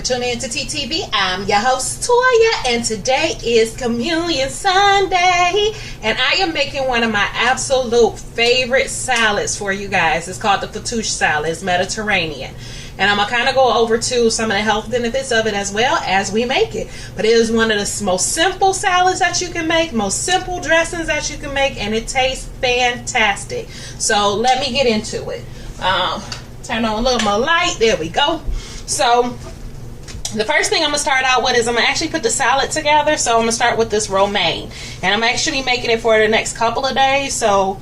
tuning in to TTV. I'm your host, Toya, and today is Communion Sunday, and I am making one of my absolute favorite salads for you guys. It's called the Fatuous salad. It's Mediterranean. And I'm going to kind of go over to some of the health benefits of it as well as we make it. But it is one of the most simple salads that you can make, most simple dressings that you can make, and it tastes fantastic. So let me get into it. Turn on a little more light. There we go. So the first thing I'm going to start out with is I'm going to actually put the salad together. So I'm going to start with this romaine. And I'm actually making it for the next couple of days. So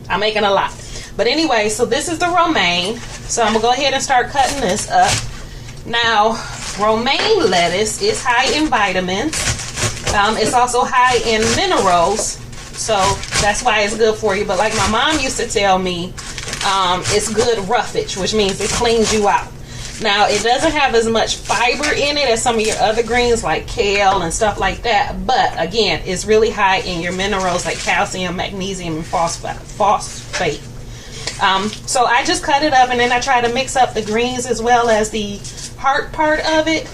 I'm making a lot. But anyway, so this is the romaine. So I'm going to go ahead and start cutting this up. Now, romaine lettuce is high in vitamins. It's also high in minerals. So that's why it's good for you. But like my mom used to tell me, it's good roughage, which means it cleans you out. Now, it doesn't have as much fiber in it as some of your other greens like kale and stuff like that. But again, it's really high in your minerals like calcium, magnesium, and phosphate. So I just cut it up and then I try to mix up the greens as well as the heart part of it.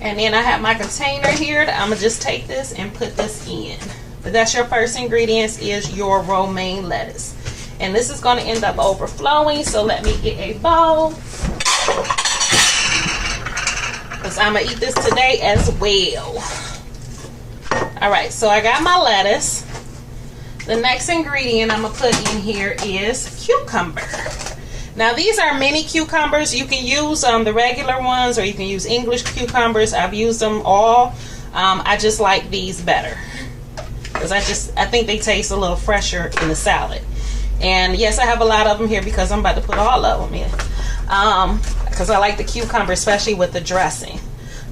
And then I have my container here that I'm going to just take this and put this in. But that's your first ingredients is your romaine lettuce. And this is going to end up overflowing. So let me get a bowl. Because I'm going to eat this today as well. Alright, so I got my lettuce. The next ingredient I'm going to put in here is cucumber. Now these are mini cucumbers. You can use the regular ones or you can use English cucumbers. I've used them all. I just like these better. Because I think they taste a little fresher in the salad. And yes, I have a lot of them here because I'm about to put all of them in. Because I like the cucumber, especially with the dressing.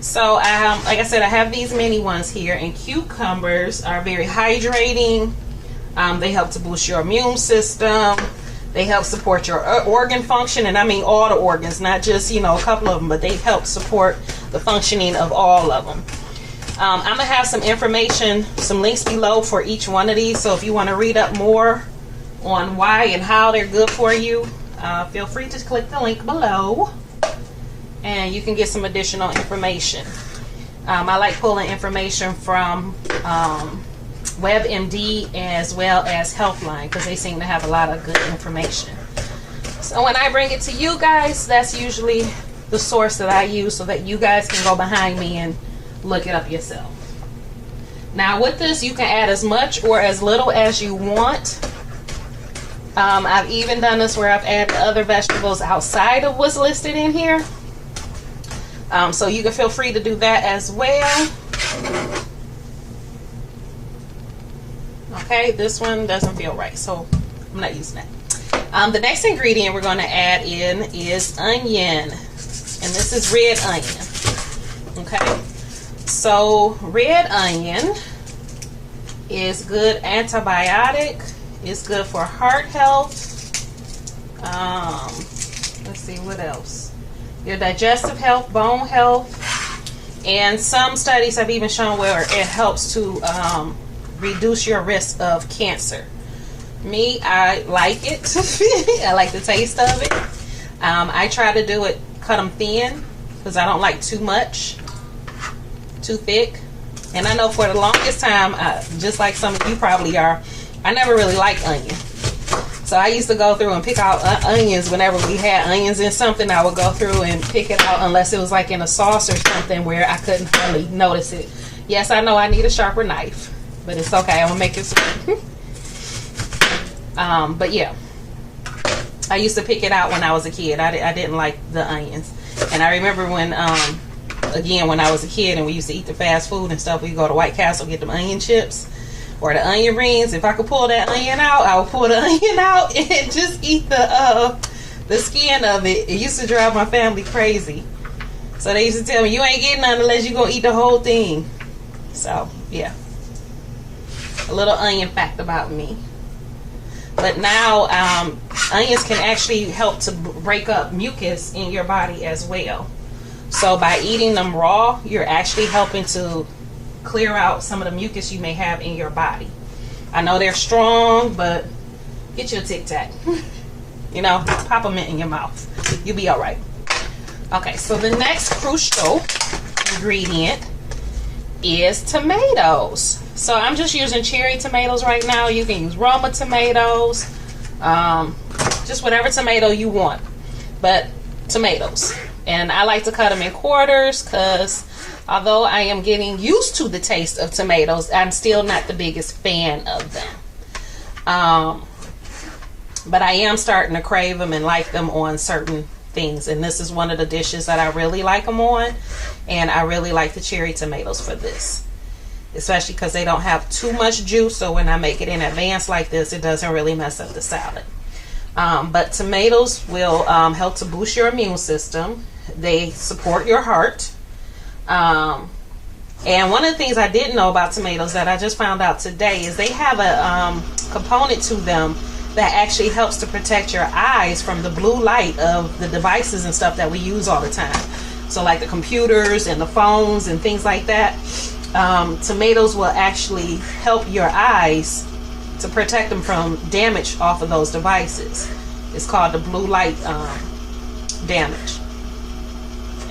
So like I said, I have these mini ones here. And cucumbers are very hydrating. They help to boost your immune system. They help support your organ function. And I mean all the organs, not just, a couple of them. But they help support the functioning of all of them. I'm going to have some information, some links below for each one of these. So if you want to read up more on why and how they're good for you, feel free to click the link below. And you can get some additional information. I like pulling information from WebMD as well as Healthline because they seem to have a lot of good information. So when I bring it to you guys, that's usually the source that I use so that you guys can go behind me and look it up yourself. Now with this, you can add as much or as little as you want. I've even done this where I've added other vegetables outside of what's listed in here. So you can feel free to do that as well. Okay, this one doesn't feel right, so I'm not using that. The next ingredient we're going to add in is onion. And this is red onion. Okay, so red onion is good antibiotic. It's good for heart health. Let's see, what else? Your digestive health, bone health. And some studies have even shown where it helps to reduce your risk of cancer. Me, I like it. I like the taste of it. I try to do it, cut them thin, because I don't like too much, too thick. And I know for the longest time, just like some of you probably are, I never really liked onion. So I used to go through and pick out onions whenever we had onions in something. I would go through and pick it out unless it was like in a sauce or something where I couldn't really notice it. Yes, I know I need a sharper knife, but it's okay. I'm going to make it soon. But yeah, I used to pick it out when I was a kid. I didn't like the onions. And I remember when, again, when I was a kid and we used to eat the fast food and stuff, we'd go to White Castle, get them onion chips. Or the onion rings. If I could pull that onion out, I would pull the onion out and just eat the skin of it. It used to drive my family crazy. So they used to tell me, you ain't getting none unless you gonna eat the whole thing. So yeah, a little onion fact about me. But now onions can actually help to break up mucus in your body as well. So by eating them raw, you're actually helping to clear out some of the mucus you may have in your body. I know they're strong, but get you a Tic Tac. Pop them in your mouth. You'll be all right. Okay, so the next crucial ingredient is tomatoes. So I'm just using cherry tomatoes right now. You can use Roma tomatoes, just whatever tomato you want, but tomatoes. And I like to cut them in quarters because although I am getting used to the taste of tomatoes, I'm still not the biggest fan of them. But I am starting to crave them and like them on certain things, and this is one of the dishes that I really like them on, and I really like the cherry tomatoes for this, especially because they don't have too much juice, so when I make it in advance like this, it doesn't really mess up the salad. But tomatoes will help to boost your immune system. They support your heart. And one of the things I didn't know about tomatoes that I just found out today is they have a component to them that actually helps to protect your eyes from the blue light of the devices and stuff that we use all the time. So like the computers and the phones and things like that. Tomatoes will actually help your eyes to protect them from damage off of those devices. It's called the blue light damage.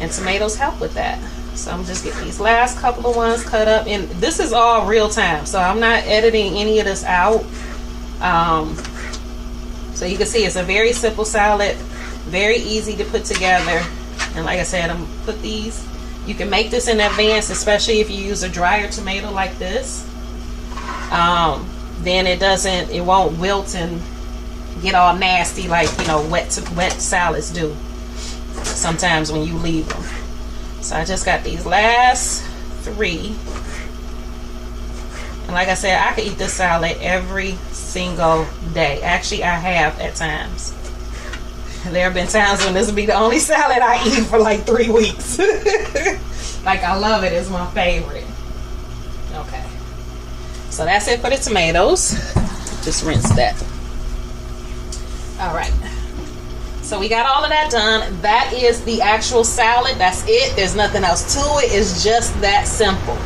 And tomatoes help with that. So I'm just getting these last couple of ones cut up. And this is all real time, so I'm not editing any of this out. So you can see it's a very simple salad, very easy to put together. And like I said, I'm gonna put these, you can make this in advance, especially if you use a drier tomato like this. Then it won't wilt and get all nasty like, you know, wet salads do sometimes when you leave them. So I just got these last 3. And like I said, I could eat this salad every single day. Actually, I have at times. There have been times when this will be the only salad I eat for like 3 weeks. Like, I love it. It's my favorite. Okay. So that's it for the tomatoes. Just rinse that. All right. So we got all of that done. That is the actual salad. That's it. There's nothing else to it. It's just that simple.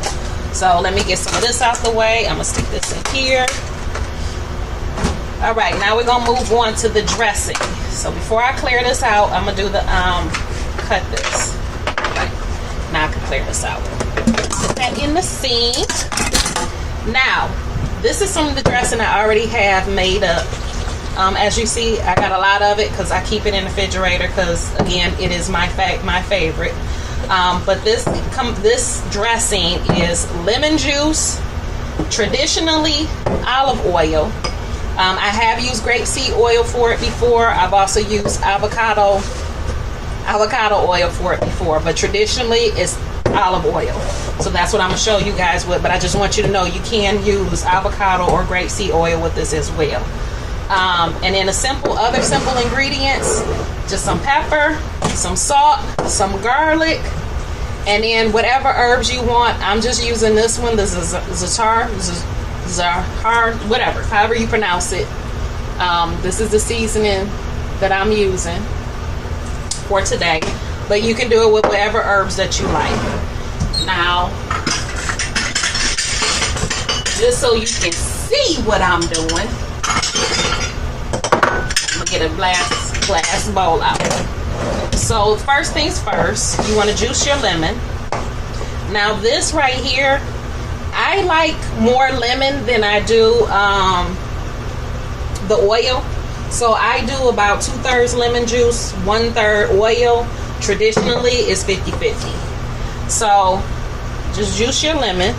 So let me get some of this out the way. I'm gonna stick this in here. All right, now we're gonna move on to the dressing. So before I clear this out, I'm gonna do the cut this. Okay. Now I can clear this out. Put that in the sink. Now, this is some of the dressing I already have made up. As you see, I got a lot of it because I keep it in the refrigerator because, again, it is my favorite. But this dressing is lemon juice, traditionally olive oil. I have used grapeseed oil for it before. I've also used avocado oil for it before, but traditionally it's olive oil. So that's what I'm going to show you guys with, but I just want you to know you can use avocado or grapeseed oil with this as well. And then other simple ingredients, just some pepper, some salt, some garlic, and then whatever herbs you want. I'm just using this one, the za'atar, whatever, however you pronounce it. This is the seasoning that I'm using for today, but you can do it with whatever herbs that you like. Now, just so you can see what I'm doing, I'm gonna get a glass bowl out. So first things first, you want to juice your lemon. Now this right here, I like more lemon than I do the oil. So I do about 2/3 lemon juice, 1/3 oil. Traditionally it's 50-50. So just juice your lemon.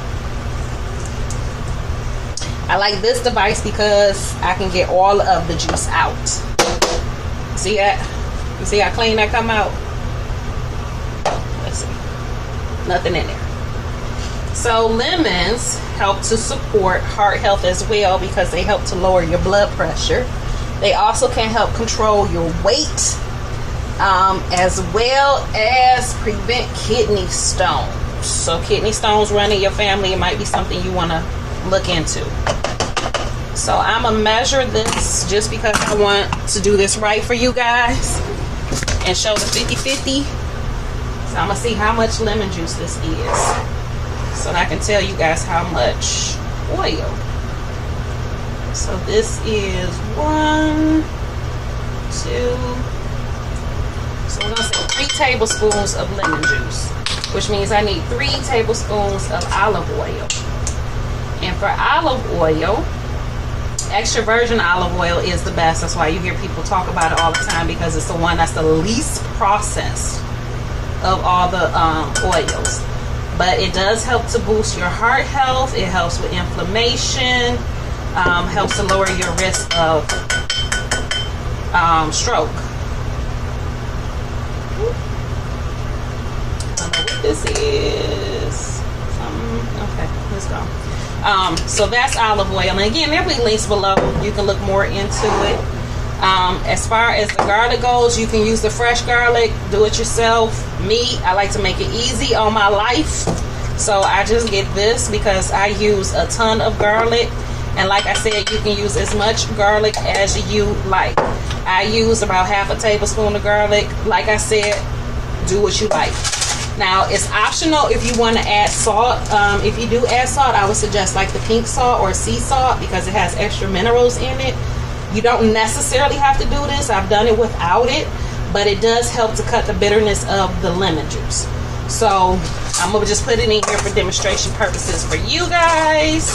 I like this device because I can get all of the juice out. See that? You see how clean that come out? Let's see. Nothing in there. So lemons help to support heart health as well because they help to lower your blood pressure. They also can help control your weight, as well as prevent kidney stones. So kidney stones run in your family, it might be something you want to look into. So I'm going to measure this just because I want to do this right for you guys and show the 50-50. So I'm going to see how much lemon juice this is so that I can tell you guys how much oil. So this is 1, 2, so we're going to say 3 tablespoons of lemon juice, which means I need 3 tablespoons of olive oil. And for olive oil, extra virgin olive oil is the best. That's why you hear people talk about it all the time, because it's the one that's the least processed of all the oils. But it does help to boost your heart health. It helps with inflammation, helps to lower your risk of stroke. I don't know what this is. Okay, let's go. So that's olive oil, and again, there'll be links below. You can look more into it. As far as the garlic goes, you can use the fresh garlic, do it yourself. Me, I like to make it easy on my life, so I just get this because I use a ton of garlic. And like I said, you can use as much garlic as you like. I use about half a tablespoon of garlic. Like I said, do what you like. Now, it's optional if you want to add salt. If you do add salt, I would suggest like the pink salt or sea salt, because it has extra minerals in it. You don't necessarily have to do this. I've done it without it, but it does help to cut the bitterness of the lemon juice. So I'm going to just put it in here for demonstration purposes for you guys.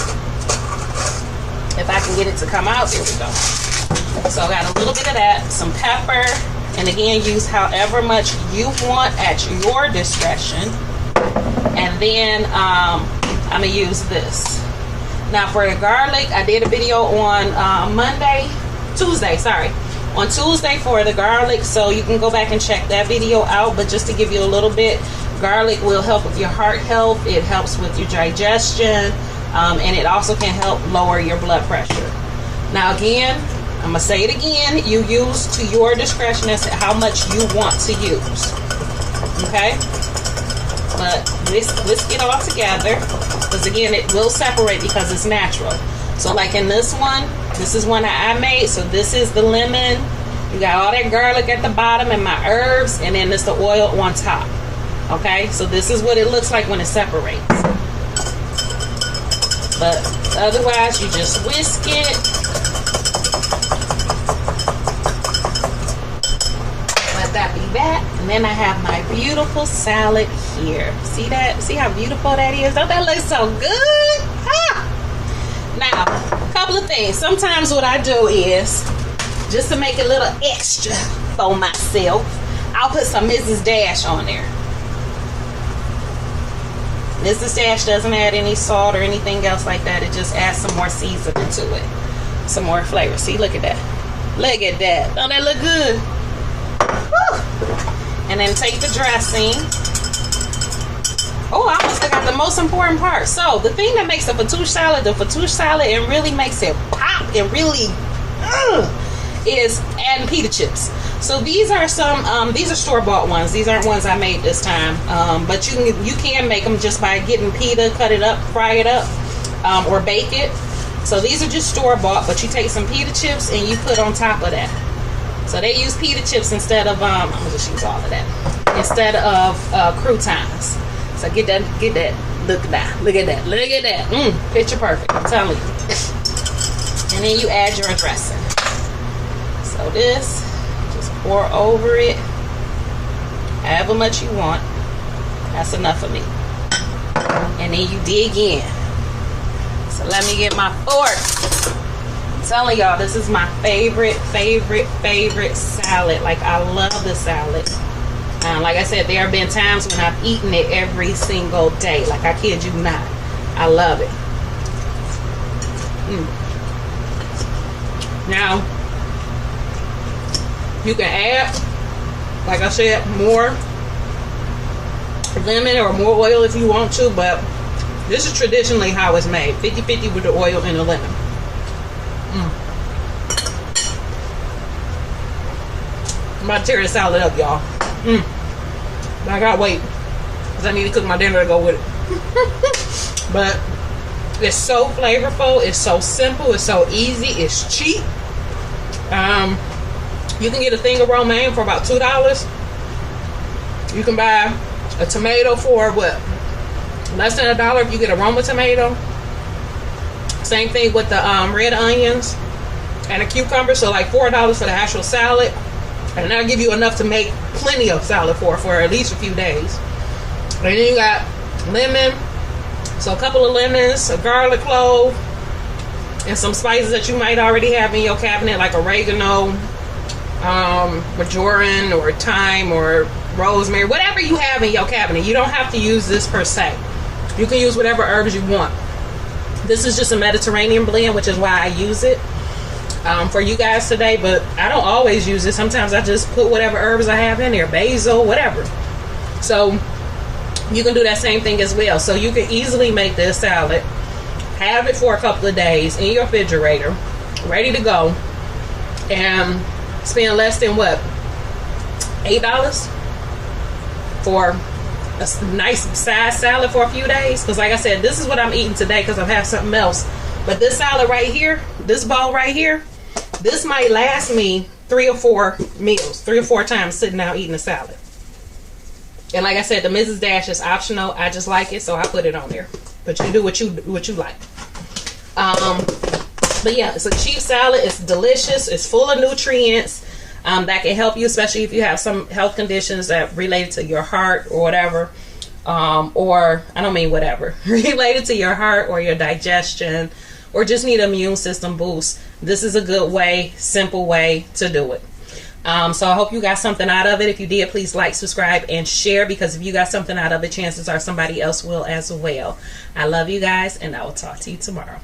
If I can get it to come out, there we go. So I got a little bit of that, some pepper, and again, use however much you want at your discretion. And then I'm going to use this. Now for the garlic, I did a video on Tuesday for the garlic, so you can go back and check that video out. But just to give you a little bit, garlic will help with your heart health. It helps with your digestion, and it also can help lower your blood pressure. Now again, I'm gonna say it again, you use to your discretion as to how much you want to use. Okay, but let's get all together, because again, it will separate because it's natural. So like in this one, this is one that I made. So this is the lemon. You got all that garlic at the bottom and my herbs, and then there's the oil on top. Okay, so this is what it looks like when it separates. But otherwise, you just whisk it. Let that be that. And then I have my beautiful salad here. See that? See how beautiful that is? Don't that look so good? Ah! Now, a couple of things. Sometimes what I do is, just to make it a little extra for myself, I'll put some Mrs. Dash on there. Mrs. Dash doesn't add any salt or anything else like that. It just adds some more seasoning to it. Some more flavor. See, look at that. Look at that. Don't that look good? Woo! And then take the dressing. Oh, I almost forgot the most important part. So, the thing that makes the Fatuous salad, and really makes it pop and really is adding pita chips. So these are these are store-bought ones. These aren't ones I made this time. But you can make them just by getting pita, cut it up, fry it up, or bake it. So these are just store-bought, but you take some pita chips and you put on top of that. So they use pita chips instead of, I'm gonna just use all of that, instead of croutons. So get that, look at that, picture perfect, I'm telling you. And then you add your dressing. So this, just pour over it, however much you want. That's enough for me. And then you dig in. So let me get my fork. I'm telling y'all, this is my favorite salad. Like, I love the salad. Like I said, there have been times when I've eaten it every single day. Like, I kid you not. I love it. Now, you can add, like I said, more lemon or more oil if you want to, but this is traditionally how it's made. 50-50 with the oil and the lemon. I'm about to tear this salad up, y'all. But I gotta wait, because I need to cook my dinner to go with it. But it's so flavorful, it's so simple, it's so easy, it's cheap. You can get a thing of romaine for about $2. You can buy a tomato for what? Less than $1 if you get a Roma tomato. Same thing with the red onions and a cucumber. So like $4 for the actual salad. And that'll give you enough to make plenty of salad for at least a few days. And then you got lemon. So a couple of lemons, a garlic clove, and some spices that you might already have in your cabinet, like oregano, marjoram, or thyme, or rosemary, whatever you have in your cabinet. You don't have to use this per se. You can use whatever herbs you want. This is just a Mediterranean blend, which is why I use it for you guys today. But I don't always use it. Sometimes I just put whatever herbs I have in there, basil, whatever. So you can do that same thing as well. So you can easily make this salad, have it for a couple of days in your refrigerator, ready to go, and spend less than what, $8 for a nice size salad for a few days. Because like I said, this is what I'm eating today because I have something else. But this salad right here, this bowl right here, this might last me 3 or 4 meals, 3 or 4 times sitting down eating a salad. And like I said, the Mrs. Dash is optional. I just like it, so I put it on there. But you do what you like. But yeah, it's a cheap salad. It's delicious. It's full of nutrients that can help you, especially if you have some health conditions that related to your heart or whatever. Or I don't mean whatever, related to your heart or your digestion, or just need an immune system boost. This is a good way, simple way to do it. So I hope you got something out of it. If you did, please like, subscribe, and share, because if you got something out of it, chances are somebody else will as well. I love you guys, and I will talk to you tomorrow.